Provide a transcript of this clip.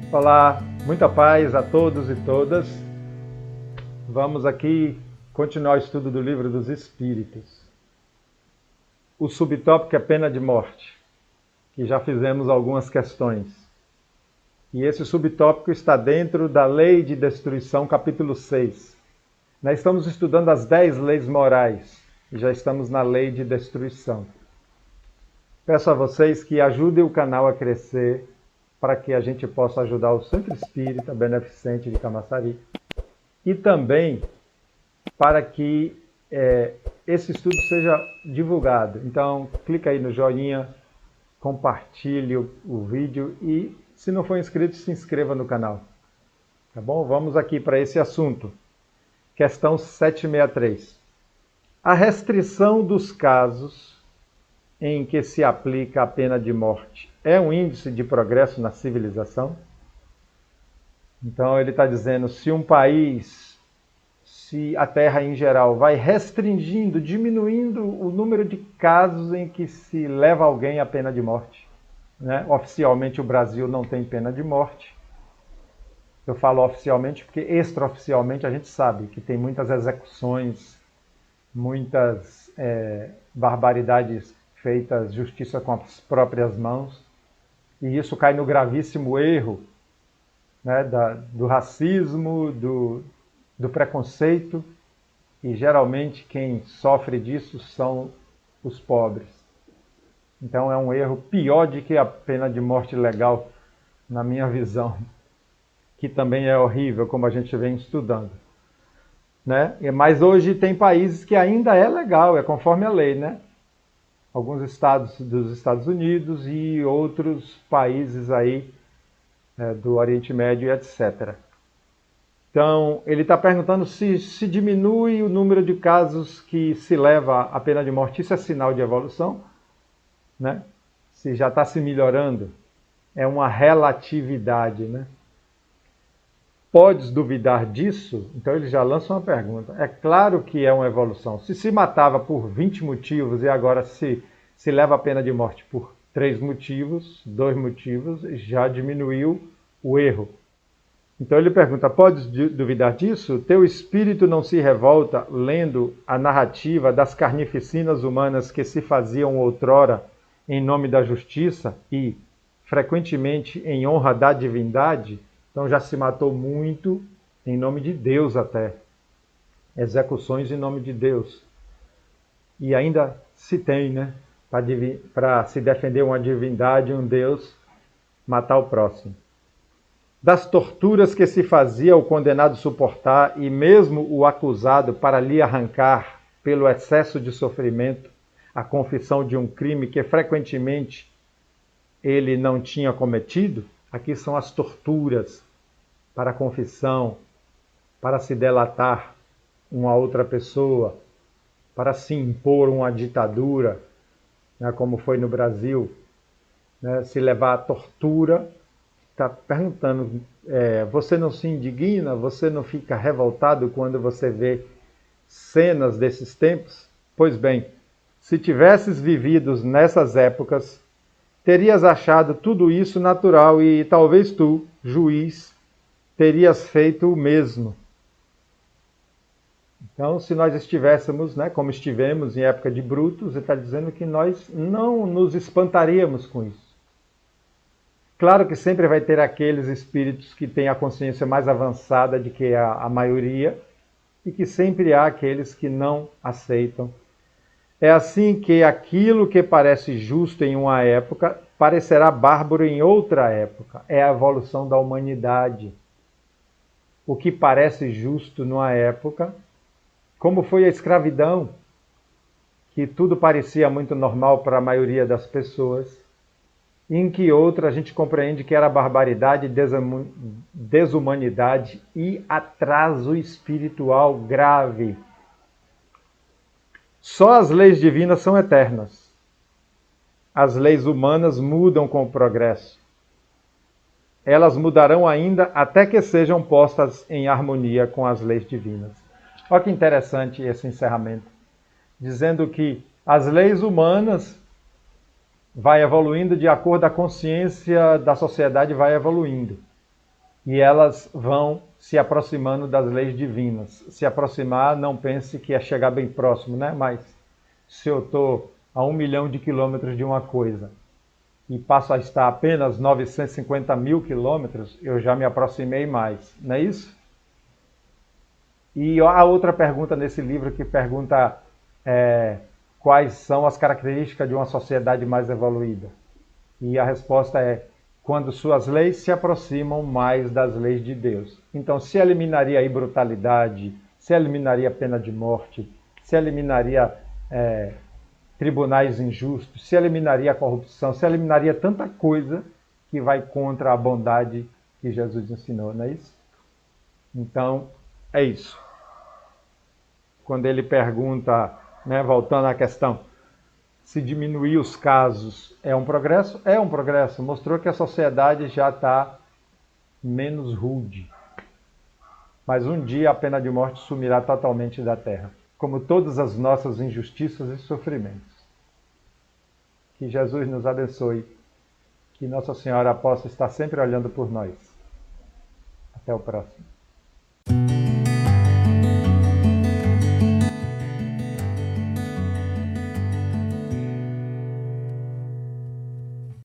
Olá, muita paz a todos e todas. Vamos aqui continuar o estudo do Livro dos Espíritos. O subtópico é pena de morte, que já fizemos algumas questões. E esse subtópico está dentro da Lei de Destruição, capítulo 6. Nós estamos estudando as 10 leis morais e já estamos na Lei de Destruição. Peço a vocês que ajudem o canal a crescer, para que a gente possa ajudar o Centro Espírita Beneficente de Camaçari e também para que esse estudo seja divulgado. Então, clica aí no joinha, compartilhe o vídeo e, se não for inscrito, se inscreva no canal. Tá bom? Vamos aqui para esse assunto. Questão 763. A restrição dos casos em que se aplica a pena de morte é um índice de progresso na civilização? Então ele está dizendo, se um país, se a Terra em geral vai restringindo, diminuindo o número de casos em que se leva alguém à pena de morte, né? Oficialmente o Brasil não tem pena de morte. Eu falo oficialmente porque extraoficialmente a gente sabe que tem muitas execuções, muitas barbaridades feitas, justiça com as próprias mãos. E isso cai no gravíssimo erro, né, do racismo, do preconceito, e geralmente quem sofre disso são os pobres. Então é um erro pior do que a pena de morte legal, na minha visão, que também é horrível, como a gente vem estudando. Né? Mas hoje tem países que ainda é legal, é conforme a lei, né? Alguns estados dos Estados Unidos e outros países aí do Oriente Médio, etc. Então, ele está perguntando se diminui o número de casos que se leva à pena de morte. Isso é sinal de evolução? Né? Se já está se melhorando? É uma relatividade, né? Podes duvidar disso? Então ele já lança uma pergunta. É claro que é uma evolução. Se matava por 20 motivos e agora se leva a pena de morte por 3 motivos, 2 motivos, já diminuiu o erro. Então ele pergunta, podes duvidar disso? Teu espírito não se revolta lendo a narrativa das carnificinas humanas que se faziam outrora em nome da justiça e, frequentemente, em honra da divindade? Então já se matou muito em nome de Deus até. Execuções em nome de Deus. E ainda se tem, né? Para se defender uma divindade, um Deus, matar o próximo. Das torturas que se fazia o condenado suportar e mesmo o acusado para lhe arrancar, pelo excesso de sofrimento, a confissão de um crime que frequentemente ele não tinha cometido, aqui são as torturas para a confissão, para se delatar uma outra pessoa, para se impor uma ditadura, né, como foi no Brasil, né, se levar à tortura. Está perguntando, você não se indigna, você não fica revoltado quando você vê cenas desses tempos? Pois bem, se tivesses vivido nessas épocas, terias achado tudo isso natural e talvez tu, juiz, terias feito o mesmo. Então, se nós estivéssemos, né, como estivemos em época de Brutus, ele está dizendo que nós não nos espantaríamos com isso. Claro que sempre vai ter aqueles espíritos que têm a consciência mais avançada de que a maioria, e que sempre há aqueles que não aceitam. É assim que aquilo que parece justo em uma época parecerá bárbaro em outra época. É a evolução da humanidade. O que parece justo numa época, como foi a escravidão, que tudo parecia muito normal para a maioria das pessoas, em que outra a gente compreende que era barbaridade, desumanidade e atraso espiritual grave. Só as leis divinas são eternas. As leis humanas mudam com o progresso. Elas mudarão ainda até que sejam postas em harmonia com as leis divinas. Olha que interessante esse encerramento. Dizendo que as leis humanas vai evoluindo de acordo com a consciência da sociedade vai evoluindo. e elas vão se aproximando das leis divinas. Se aproximar, não pense que é chegar bem próximo, né? Mas se eu estou a 1 milhão de quilômetros de uma coisa e passo a estar apenas 950 mil quilômetros, eu já me aproximei mais, não é isso? E a outra pergunta nesse livro que pergunta quais são as características de uma sociedade mais evoluída. E a resposta é quando suas leis se aproximam mais das leis de Deus. Então, se eliminaria a brutalidade, se eliminaria a pena de morte, se eliminaria tribunais injustos, se eliminaria a corrupção, se eliminaria tanta coisa que vai contra a bondade que Jesus ensinou, não é isso? Então, é isso. Quando ele pergunta, né, voltando à questão, se diminuir os casos é um progresso? É um progresso. Mostrou que a sociedade já está menos rude. Mas um dia a pena de morte sumirá totalmente da terra, como todas as nossas injustiças e sofrimentos. Que Jesus nos abençoe, que Nossa Senhora possa estar sempre olhando por nós. Até o próximo.